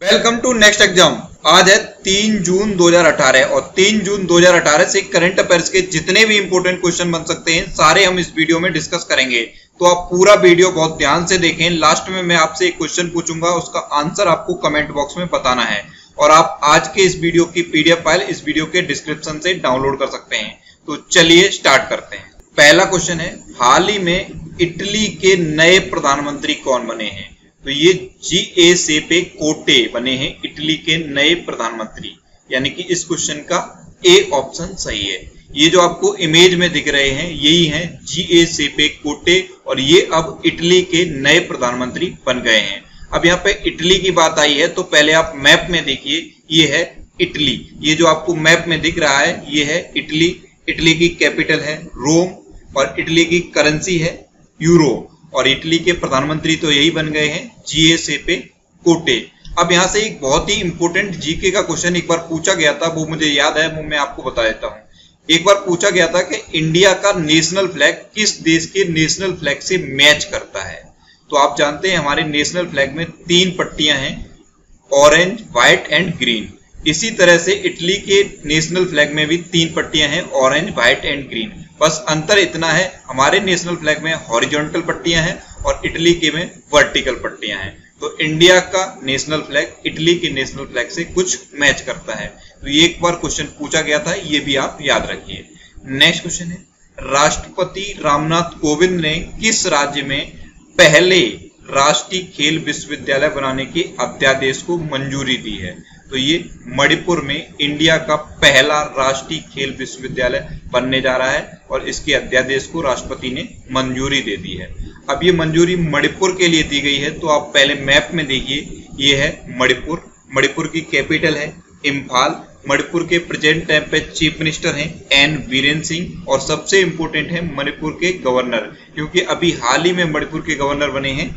Welcome to next exam. आज है 3 जून 2018 और 3 जून 2018 से करंट अफेयर्स के जितने भी इंपॉर्टेंट क्वेश्चन बन सकते हैं सारे हम इस वीडियो में डिस्कस करेंगे। तो आप पूरा वीडियो बहुत ध्यान से देखें। लास्ट में मैं आपसे एक क्वेश्चन पूछूंगा, उसका आंसर आपको कमेंट बॉक्स में बताना है और आप आज के इस वीडियो की पीडीएफ फाइल इस वीडियो के डिस्क्रिप्शन से डाउनलोड कर सकते हैं। तो चलिए स्टार्ट करते हैं। पहला क्वेश्चन है, हाल ही में इटली के नए प्रधानमंत्री कौन बने हैं? तो ये जीसेपे कोंटे बने हैं इटली के नए प्रधानमंत्री, यानी कि इस क्वेश्चन का ए ऑप्शन सही है। ये जो आपको इमेज में दिख रहे हैं यही हैं जीसेपे कोंटे और ये अब इटली के नए प्रधानमंत्री बन गए हैं। अब यहाँ पे इटली की बात आई है तो पहले आप मैप में देखिए, ये है इटली। ये जो आपको मैप में दिख रहा है ये है इटली। इटली की कैपिटल है रोम और इटली की करेंसी है यूरो और इटली के प्रधानमंत्री तो यही बन गए हैं जीसेपे कोंटे। अब यहाँ से एक बहुत ही इंपॉर्टेंट जीके का क्वेश्चन एक बार पूछा गया था, वो मुझे याद है, वो मैं आपको बता देता हूँ। एक बार पूछा गया था कि इंडिया का नेशनल फ्लैग किस देश के नेशनल फ्लैग से मैच करता है? तो आप जानते हैं हमारे नेशनल फ्लैग में 3 पट्टियां हैं, ऑरेंज, व्हाइट एंड ग्रीन। इसी तरह से इटली के नेशनल फ्लैग में भी 3 पट्टियां हैं, ऑरेंज, व्हाइट एंड ग्रीन। बस अंतर इतना है, हमारे नेशनल फ्लैग में हॉरिजॉन्टल पट्टियां हैं और इटली के में वर्टिकल पट्टियां हैं। तो इंडिया का नेशनल फ्लैग इटली के नेशनल फ्लैग से कुछ मैच करता है। तो ये एक बार क्वेश्चन पूछा गया था, ये भी आप याद रखिए। नेक्स्ट क्वेश्चन है, राष्ट्रपति रामनाथ कोविंद ने किस राज्य में पहले राष्ट्रीय खेल विश्वविद्यालय बनाने के अध्यादेश को मंजूरी दी है? तो ये मणिपुर में इंडिया का पहला राष्ट्रीय खेल विश्वविद्यालय बनने जा रहा है और इसके अध्यादेश को राष्ट्रपति ने मंजूरी दे दी है। अब ये मंजूरी मणिपुर के लिए दी गई है तो आप पहले मैप में देखिए, ये है मणिपुर। मणिपुर की कैपिटल है इम्फाल। मणिपुर के प्रेजेंट टाइम पे चीफ मिनिस्टर हैं एन बीरेन सिंह और सबसे इंपॉर्टेंट है मणिपुर के गवर्नर, क्योंकि अभी हाल ही में मणिपुर के गवर्नर बने हैं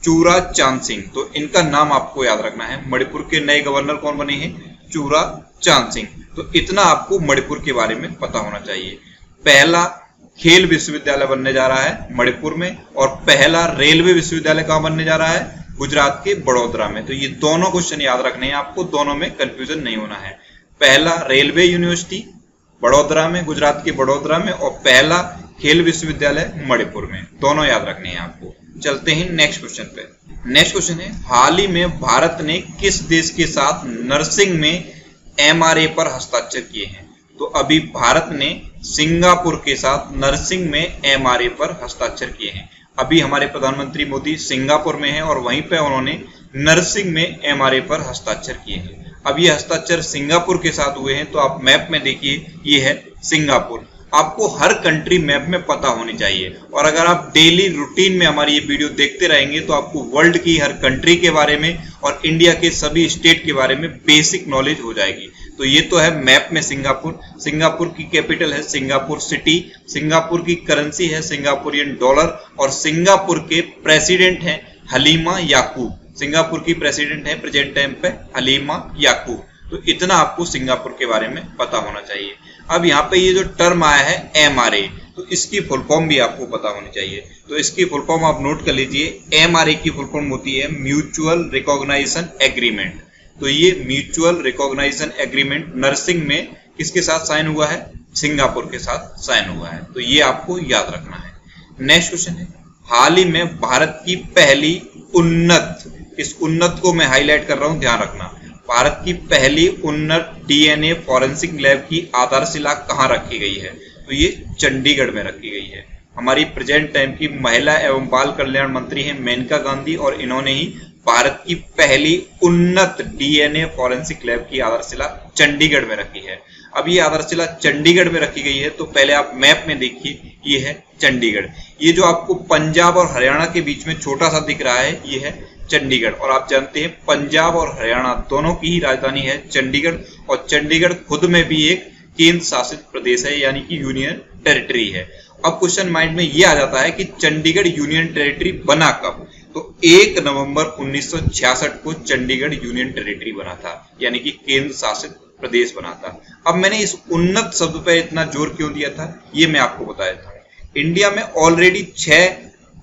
चुराचांद सिंह। तो इनका नाम आपको याद रखना है। मणिपुर के नए गवर्नर कौन बने हैं? चुराचांद सिंह। तो इतना आपको मणिपुर के बारे में पता होना चाहिए। पहला खेल विश्वविद्यालय बनने जा रहा है मणिपुर में और पहला रेलवे विश्वविद्यालय कहाँ बनने जा रहा है? गुजरात के बड़ोदरा में। तो ये दोनों क्वेश्चन याद रखने हैं आपको, दोनों में कंफ्यूजन नहीं होना है। पहला रेलवे यूनिवर्सिटी बड़ोदरा में, गुजरात के बड़ोदरा में, और पहला खेल विश्वविद्यालय मणिपुर में, दोनों याद रखने हैं आपको। चलते हैं नेक्स्ट क्वेश्चन पे। नेक्स्ट क्वेश्चन है, हाल ही में भारत ने किस देश के साथ नर्सिंग में एमआरए पर हस्ताक्षर किए हैं? तो अभी भारत ने सिंगापुर के साथ नर्सिंग में एमआरए पर हस्ताक्षर किए हैं। अभी हमारे प्रधानमंत्री मोदी सिंगापुर में हैं और वहीं पे उन्होंने नर्सिंग में एमआरए पर हस्ताक्षर किए हैं। अब ये हस्ताक्षर सिंगापुर के साथ हुए हैं तो आप मैप में देखिए, ये है सिंगापुर। आपको हर कंट्री मैप में पता होनी चाहिए और अगर आप डेली रूटीन में हमारी ये वीडियो देखते रहेंगे तो आपको वर्ल्ड की हर कंट्री के बारे में और इंडिया के सभी स्टेट के बारे में बेसिक नॉलेज हो जाएगी। तो ये तो है मैप में सिंगापुर। सिंगापुर की कैपिटल है सिंगापुर सिटी। सिंगापुर की करेंसी है सिंगापुरियन डॉलर और सिंगापुर के प्रेसिडेंट हैं हलीमा याकूब। सिंगापुर की प्रेसिडेंट है प्रेजेंट टाइम पे हलीमा याकूब। तो इतना आपको सिंगापुर के बारे में पता होना चाहिए। अब यहाँ पे ये जो टर्म आया है एमआरए, तो इसकी फुल फॉर्म भी आपको पता होनी चाहिए। तो इसकी फुल फॉर्म आप नोट कर लीजिए। एमआरए की फुल फॉर्म होती है म्यूचुअल रिकॉग्निशन एग्रीमेंट। तो ये म्यूचुअल रिकॉग्निशन एग्रीमेंट नर्सिंग में किसके साथ साइन हुआ है? सिंगापुर के साथ साइन हुआ है। तो ये आपको याद रखना है। नेक्स्ट क्वेश्चन है, हाल ही में भारत की पहली उन्नत, इस उन्नत को मैं हाईलाइट कर रहा हूं, ध्यान रखना, भारत की पहली उन्नत डीएनए फॉरेंसिक लैब की आधारशिला कहाँ रखी गई है? तो ये चंडीगढ़ में रखी गई है। हमारी प्रेजेंट टाइम की महिला एवं बाल कल्याण मंत्री हैं मेनका गांधी और इन्होंने ही भारत की पहली उन्नत डीएनए फॉरेंसिक लैब की आधारशिला चंडीगढ़ में रखी है। अब ये आधारशिला चंडीगढ़ में रखी गई है तो पहले आप मैप में देखिए, ये है चंडीगढ़। ये जो आपको पंजाब और हरियाणा के बीच में छोटा सा दिख रहा है ये है चंडीगढ़। और आप जानते हैं पंजाब और हरियाणा दोनों की ही राजधानी है चंडीगढ़ और चंडीगढ़ खुद में भी एक केंद्र शासित प्रदेश है, यानी कि यूनियन टेरिटरी है। अब क्वेश्चन माइंड में ये आ जाता है कि चंडीगढ़ यूनियन टेरिटरी बना कब? तो 1 नवंबर 1966 को चंडीगढ़ यूनियन टेरिटरी बना था, यानी कि केंद्र शासित प्रदेश बना था। अब मैंने इस उन्नत शब्द पर इतना जोर क्यों दिया था ये मैं आपको बता देता हूँ। इंडिया में ऑलरेडी 6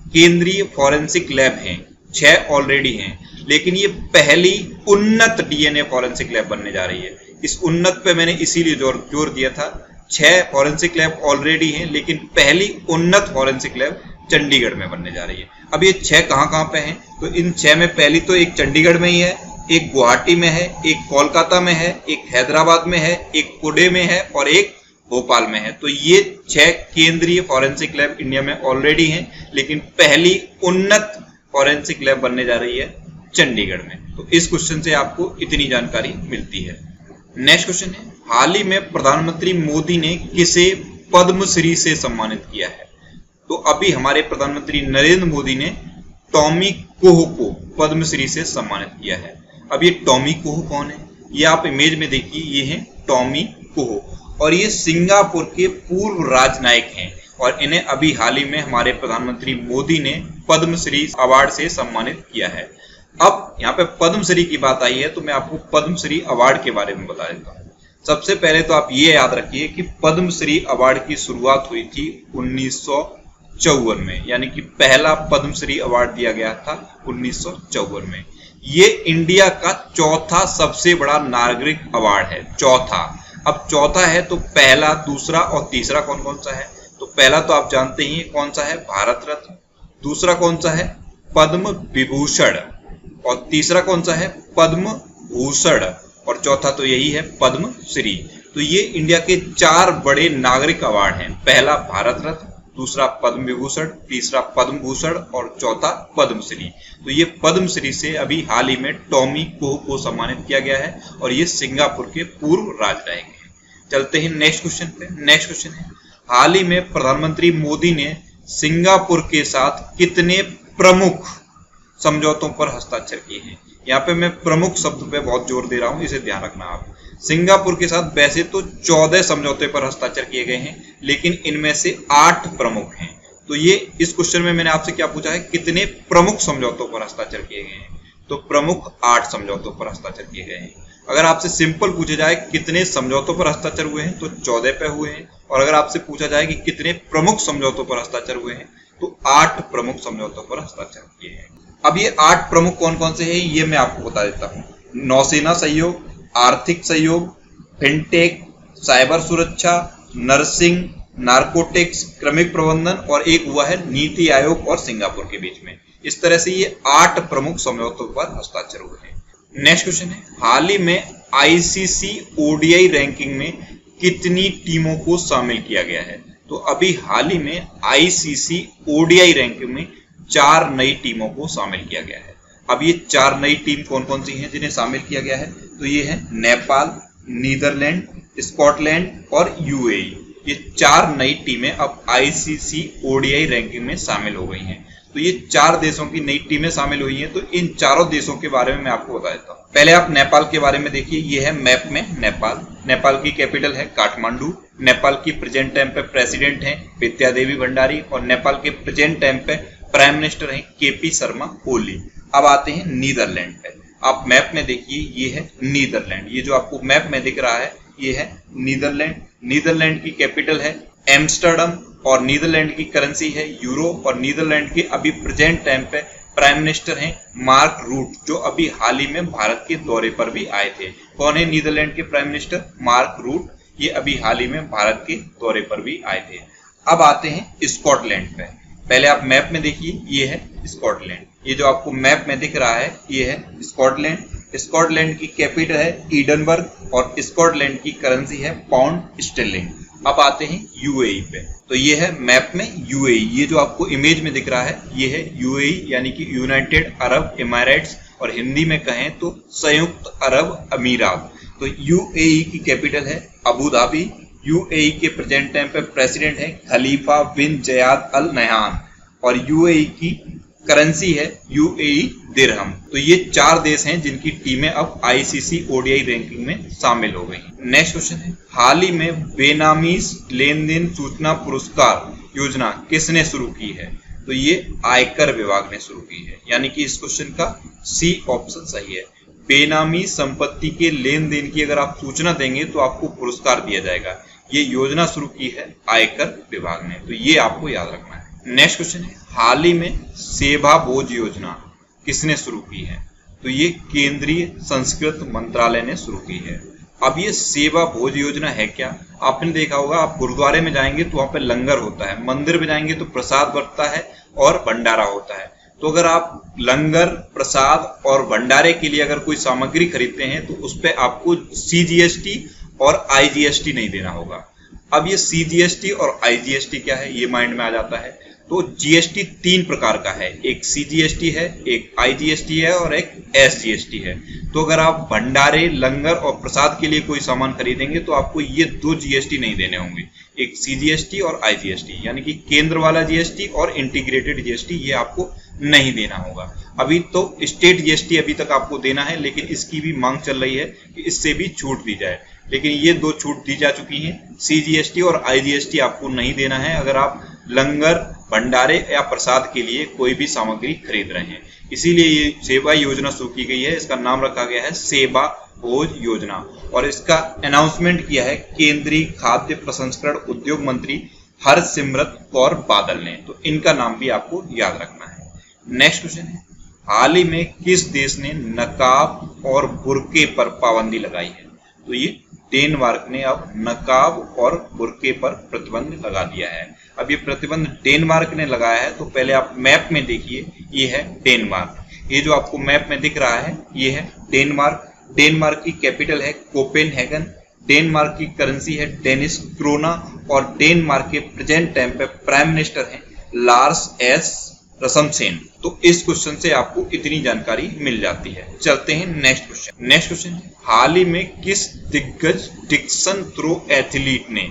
केंद्रीय फॉरेंसिक लैब हैं 6 ऑलरेडी हैं, लेकिन ये पहली उन्नत डीएनए फॉरेंसिक लैब बनने जा रही है। इस उन्नत पे मैंने इसीलिए जोर दिया था। 6 फॉरेंसिक लैब ऑलरेडी हैं, लेकिन पहली उन्नत फॉरेंसिक लैब चंडीगढ़ में बनने जा रही है। अब ये 6 कहाँ पे हैं? तो इन 6 में पहली तो एक चंडीगढ़ में ही है, एक गुवाहाटी में है, एक कोलकाता में है, एक हैदराबाद में है, एक पुणे में है और एक भोपाल में है। तो ये 6 केंद्रीय फॉरेंसिक लैब इंडिया में ऑलरेडी हैं, लेकिन पहली उन्नत फॉरेंसिक लैब बनने जा रही है चंडीगढ़ में। तो इस क्वेश्चन से आपको इतनी जानकारी मिलती है। नेक्स्ट क्वेश्चन है, हाल ही में प्रधानमंत्री मोदी ने किसे पद्मश्री से सम्मानित किया है? तो अभी हमारे प्रधानमंत्री नरेंद्र मोदी ने टॉमी कोह को पद्मश्री से सम्मानित किया है। अब ये टॉमी कोह कौन है? ये आप इमेज में देखिए, ये है टॉमी कोह और ये सिंगापुर के पूर्व राजनयिक हैं और इन्हें अभी हाल ही में हमारे प्रधानमंत्री मोदी ने पद्मश्री अवार्ड से सम्मानित किया है। अब यहाँ पे पद्मश्री की बात आई है तो मैं आपको पद्मश्री अवार्ड के बारे में बता देता हूँ। सबसे पहले तो आप ये याद रखिए कि पद्मश्री अवार्ड की शुरुआत हुई थी 1954 में, यानी कि पहला पद्मश्री अवार्ड दिया गया था 1954 में। ये इंडिया का चौथा सबसे बड़ा नागरिक अवार्ड है, चौथा। अब चौथा है तो पहला, दूसरा और तीसरा कौन कौन सा है? तो पहला तो आप जानते ही कौन सा है, भारत रत्न। दूसरा कौन सा है, पद्म विभूषण। और तीसरा कौन सा है, पद्म भूषण। और चौथा तो यही है, पद्मश्री। तो ये इंडिया के 4 बड़े नागरिक अवार्ड हैं। पहला भारत रत्न, दूसरा पद्म विभूषण, तीसरा पद्म भूषण और चौथा पद्मश्री। तो ये पद्मश्री से अभी हाल ही में टॉमी कोह को सम्मानित किया गया है और ये सिंगापुर के पूर्व राजनयिक हैं। चलते हैं नेक्स्ट क्वेश्चन पे। नेक्स्ट क्वेश्चन है, हाल ही में प्रधानमंत्री मोदी ने सिंगापुर के साथ कितने प्रमुख समझौतों पर हस्ताक्षर किए हैं? यहाँ पे मैं प्रमुख शब्द पे बहुत जोर दे रहा हूँ, इसे ध्यान रखना आप। सिंगापुर के साथ वैसे तो 14 समझौते पर हस्ताक्षर किए गए हैं, लेकिन इनमें से 8 प्रमुख हैं। तो ये इस क्वेश्चन में मैंने आपसे क्या पूछा है, कितने प्रमुख समझौतों पर हस्ताक्षर किए गए हैं? तो प्रमुख 8 समझौतों पर हस्ताक्षर किए गए हैं। अगर आपसे सिंपल पूछा जाए कितने समझौतों पर हस्ताक्षर हुए हैं, तो 14 पे हुए हैं। और अगर आपसे पूछा जाए कि कितने प्रमुख समझौतों पर हस्ताक्षर हुए हैं, तो 8 प्रमुख समझौतों पर हस्ताक्षर किए हैं। अब ये 8 प्रमुख कौन कौन से हैं, ये मैं आपको बता देता हूँ। नौसेना सहयोग, आर्थिक सहयोग, फिनटेक, साइबर सुरक्षा, नर्सिंग, नारकोटिक्स, क्रमिक प्रबंधन और एक हुआ है नीति आयोग और सिंगापुर के बीच में। इस तरह से ये 8 प्रमुख समझौतों पर हस्ताक्षर हुए हैं। नेक्स्ट क्वेश्चन है, हाल ही में आईसीसी ओडीआई रैंकिंग में कितनी टीमों को शामिल किया गया है? तो अभी हाल ही में आईसीसी ओडीआई रैंकिंग में 4 नई टीमों को शामिल किया गया है। अब ये 4 नई टीम कौन कौन सी हैं जिन्हें शामिल किया गया है? तो ये है नेपाल, नीदरलैंड, स्कॉटलैंड और यूएई। ये 4 नई टीमें अब आईसीसी ओडीआई रैंकिंग में शामिल हो गई हैं। तो ये 4 देशों की नई टीमें शामिल हुई हैं। तो इन चारों देशों के बारे में मैं आपको बता देता हूँ। पहले आप नेपाल के बारे में देखिए, ये है मैप में नेपाल। नेपाल की कैपिटल है काठमांडू। नेपाल की प्रेजेंट टाइम पे प्रेसिडेंट हैं विद्या देवी भंडारी और नेपाल के प्रेजेंट टाइम पे प्राइम मिनिस्टर हैं केपी शर्मा ओली। अब आते हैं नीदरलैंड पे। आप मैप में देखिए, ये है नीदरलैंड। ये जो आपको मैप में दिख रहा है, ये है नीदरलैंड। नीदरलैंड की कैपिटल है एम्स्टर्डम और नीदरलैंड की करेंसी है यूरो। और नीदरलैंड के अभी प्रेजेंट टाइम पे प्राइम मिनिस्टर हैं मार्क रूट, जो अभी हाल ही में भारत के दौरे पर भी आए थे। कौन है नीदरलैंड के प्राइम मिनिस्टर? Mark root. ये अभी हाल ही में भारत के दौरे पर भी आए थे। अब आते हैं स्कॉटलैंड पे। पहले आप मैप में देखिए, ये है स्कॉटलैंड। ये जो आपको मैप में दिख रहा है, ये है स्कॉटलैंड। स्कॉटलैंड की कैपिटल है ईडनबर्ग और स्कॉटलैंड की करेंसी है पाउंड स्टर्लिंग। अब आते हैं यूएई पे। तो ये है मैप में यूएई। ये जो आपको इमेज में दिख रहा है, ये है यूएई, यानी कि यूनाइटेड अरब एमिरेट्स, और हिंदी में कहें तो संयुक्त अरब अमीरात। तो यूएई की कैपिटल है अबू धाबी। यूएई के प्रेजेंट टाइम पे प्रेसिडेंट है खलीफा बिन जयाद अल नहयान और यूएई की करेंसी है यूएई दिरहम। तो ये 4 देश हैं जिनकी टीमें अब आईसीसी ओडीआई रैंकिंग में शामिल हो गई। नेक्स्ट क्वेश्चन है, हाल ही में बेनामी लेन देन सूचना पुरस्कार योजना किसने शुरू की है? तो ये आयकर विभाग ने शुरू की है, यानी कि इस क्वेश्चन का सी ऑप्शन सही है। बेनामी संपत्ति के लेन देन की अगर आप सूचना देंगे तो आपको पुरस्कार दिया जाएगा। ये योजना शुरू की है आयकर विभाग ने, तो ये आपको याद रखना है। नेक्स्ट क्वेश्चन है, हाल ही में सेवा भोज योजना किसने शुरू की है? तो ये केंद्रीय संस्कृत मंत्रालय ने शुरू की है। अब ये सेवा भोज योजना है क्या? आपने देखा होगा, आप गुरुद्वारे में जाएंगे तो वहां पे लंगर होता है, मंदिर में जाएंगे तो प्रसाद बंटता है और भंडारा होता है। तो अगर आप लंगर, प्रसाद और भंडारे के लिए अगर कोई सामग्री खरीदते हैं तो उस पर आपको CGST और IGST नहीं देना होगा। अब ये CGST और IGST क्या है, ये माइंड में आ जाता है। तो GST 3 प्रकार का है, एक CGST है, एक IGST है और एक SGST है। तो अगर आप भंडारे, लंगर और प्रसाद के लिए कोई सामान खरीदेंगे तो आपको ये 2 GST नहीं देने होंगे, एक CGST और IGST, यानी कि केंद्र वाला GST और इंटीग्रेटेड GST, ये आपको नहीं देना होगा। अभी तो स्टेट GST अभी तक आपको देना है, लेकिन इसकी भी मांग चल रही है कि इससे भी छूट दी जाए, लेकिन ये 2 छूट दी जा चुकी हैं। CGST और IGST आपको नहीं देना है अगर आप लंगर, भंडारे या प्रसाद के लिए कोई भी सामग्री खरीद रहे हैं। इसीलिए ये सेवा योजना शुरू की गई है। इसका नाम रखा गया है सेवा भोज योजना और इसका अनाउंसमेंट किया है केंद्रीय खाद्य प्रसंस्करण उद्योग मंत्री हरसिमरत कौर बादल ने। तो इनका नाम भी आपको याद रखना है। नेक्स्ट क्वेश्चन है, हाल ही में किस देश ने नकाब और बुर्के पर पाबंदी लगाई है? तो ये डेनमार्क ने अब नकाब और बुर्के पर प्रतिबंध लगा दिया है। अब ये प्रतिबंध डेनमार्क ने लगाया है, तो पहले आप मैप में देखिए, ये है डेनमार्क। ये जो आपको मैप में दिख रहा है ये है डेनमार्क। डेनमार्क की कैपिटल है कोपेनहेगन। डेनमार्क की करेंसी है डेनिश क्रोना और डेनमार्क के प्रेजेंट टाइम पे प्राइम मिनिस्टर हैं लार्स एस रसमसेन। तो इस क्वेश्चन से आपको इतनी जानकारी मिल जाती है। चलते हैं नेक्स्ट क्वेश्चन। नेक्स्ट क्वेश्चन, हाल ही में किस दिग्गज डिक्सन थ्रो एथलीट ने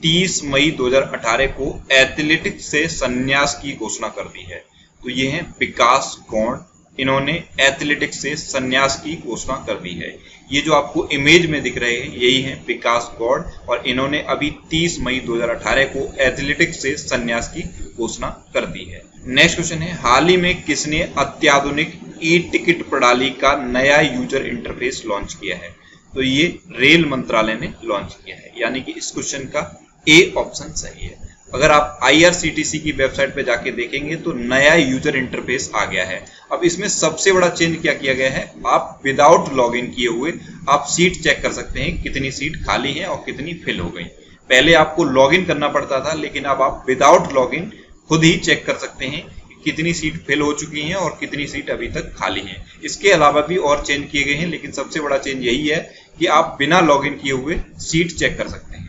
30 मई 2018 को एथलेटिक्स से संन्यास की घोषणा कर दी है? तो ये है विकास गौड़। इन्होंने एथलेटिक्स से संन्यास की घोषणा कर दी है। ये जो आपको इमेज में दिख रहे हैं यही है विकास गौड़ और इन्होंने अभी 30 मई 2018 को एथलेटिक्स से संन्यास की घोषणा कर दी है। नेक्स्ट क्वेश्चन है, हाल ही में किसने अत्याधुनिक ई-टिकट प्रणाली का नया यूजर इंटरफेस लॉन्च किया है? तो ये रेल मंत्रालय ने लॉन्च किया है, यानी कि इस क्वेश्चन का ए ऑप्शन सही है। अगर आप IRCTC की वेबसाइट पे जाके देखेंगे तो नया यूजर इंटरफेस आ गया है। अब इसमें सबसे बड़ा चेंज क्या किया गया है, आप विदाउट लॉगिन किए हुए आप सीट चेक कर सकते हैं कितनी सीट खाली है और कितनी फिल हो गई। पहले आपको लॉगिन करना पड़ता था, लेकिन अब आप विदाउट लॉगिन खुद ही चेक कर सकते हैं कितनी सीट फिल हो चुकी हैं और कितनी सीट अभी तक खाली हैं। इसके अलावा भी और चेंज किए गए हैं, लेकिन सबसे बड़ा चेंज यही है कि आप बिना लॉगिन किए हुए सीट चेक कर सकते हैं।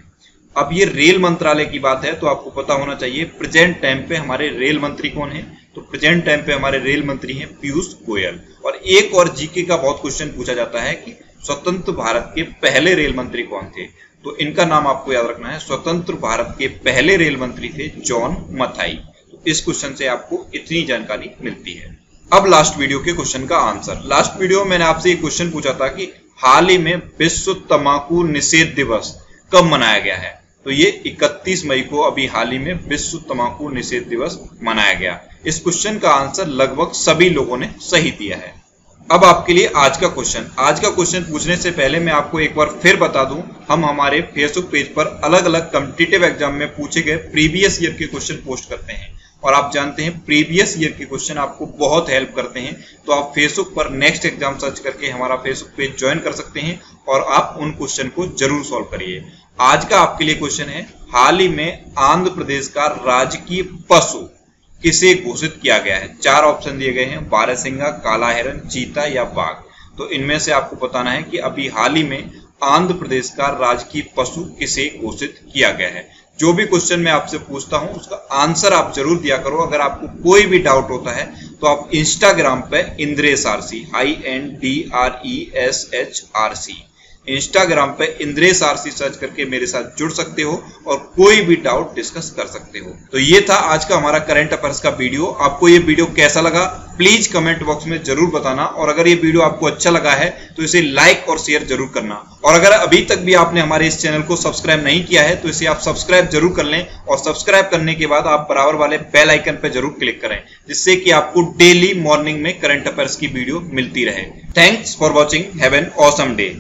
अब ये रेल मंत्रालय की बात है तो आपको पता होना चाहिए प्रेजेंट टाइम पे हमारे रेल मंत्री कौन है। तो प्रेजेंट टाइम पे हमारे रेल मंत्री हैं पीयूष गोयल। और एक और जीके का बहुत क्वेश्चन पूछा जाता है कि स्वतंत्र भारत के पहले रेल मंत्री कौन थे? तो इनका नाम आपको याद रखना है। स्वतंत्र भारत के पहले रेल मंत्री थे जॉन मथाई। तो इस क्वेश्चन से आपको इतनी जानकारी मिलती है। अब लास्ट वीडियो के क्वेश्चन का आंसर। लास्ट वीडियो में मैंने आपसे एक क्वेश्चन पूछा था कि हाल ही में विश्व तंबाकू निषेध दिवस कब मनाया गया है? तो ये 31 मई को अभी हाल ही में विश्व तंबाकू निषेध दिवस मनाया गया। इस क्वेश्चन का आंसर लगभग सभी लोगों ने सही दिया है। अब आपके लिए आज का क्वेश्चन पूछने से पहले मैं आपको एक बार फिर बता दूं, हम हमारे फेसबुक पेज पर अलग अलग कॉम्पिटिटिव एग्जाम में पूछे गए प्रीवियस ईयर के क्वेश्चन पोस्ट करते हैं और आप जानते हैं प्रीवियस ईयर के क्वेश्चन आपको बहुत हेल्प करते हैं। तो आप फेसबुक पर नेक्स्ट एग्जाम सर्च करके हमारा फेसबुक पेज ज्वाइन कर सकते हैं और आप उन क्वेश्चन को जरूर सॉल्व करिए। आज का आपके लिए क्वेश्चन है, हाल ही में आंध्र प्रदेश का राजकीय पशु किसे घोषित किया गया है? 4 ऑप्शन दिए गए हैं, बारहसिंगा, काला हिरन, चीता या बाघ। तो इनमें से आपको बताना है कि अभी हाल ही में आंध्र प्रदेश का राजकीय पशु किसे घोषित किया गया है। जो भी क्वेश्चन मैं आपसे पूछता हूं उसका आंसर आप जरूर दिया करो। अगर आपको कोई भी डाउट होता है तो आप इंस्टाग्राम पे इंद्रेश आरसी INDRESHRC इंस्टाग्राम पे इंद्रेश आरसी सर्च करके मेरे साथ जुड़ सकते हो और कोई भी डाउट डिस्कस कर सकते हो। तो ये था आज का हमारा करंट अफेयर्स का वीडियो। आपको ये वीडियो कैसा लगा प्लीज कमेंट बॉक्स में जरूर बताना और अगर ये वीडियो आपको अच्छा लगा है तो इसे लाइक और शेयर जरूर करना। और अगर अभी तक भी आपने हमारे इस चैनल को सब्सक्राइब नहीं किया है तो इसे आप सब्सक्राइब जरूर कर लें और सब्सक्राइब करने के बाद आप बराबर वाले बेल आइकन पर जरूर क्लिक करें, जिससे कि आपको डेली मॉर्निंग में करंट अफेयर्स की वीडियो मिलती रहे। Thanks for watching, have an awesome day.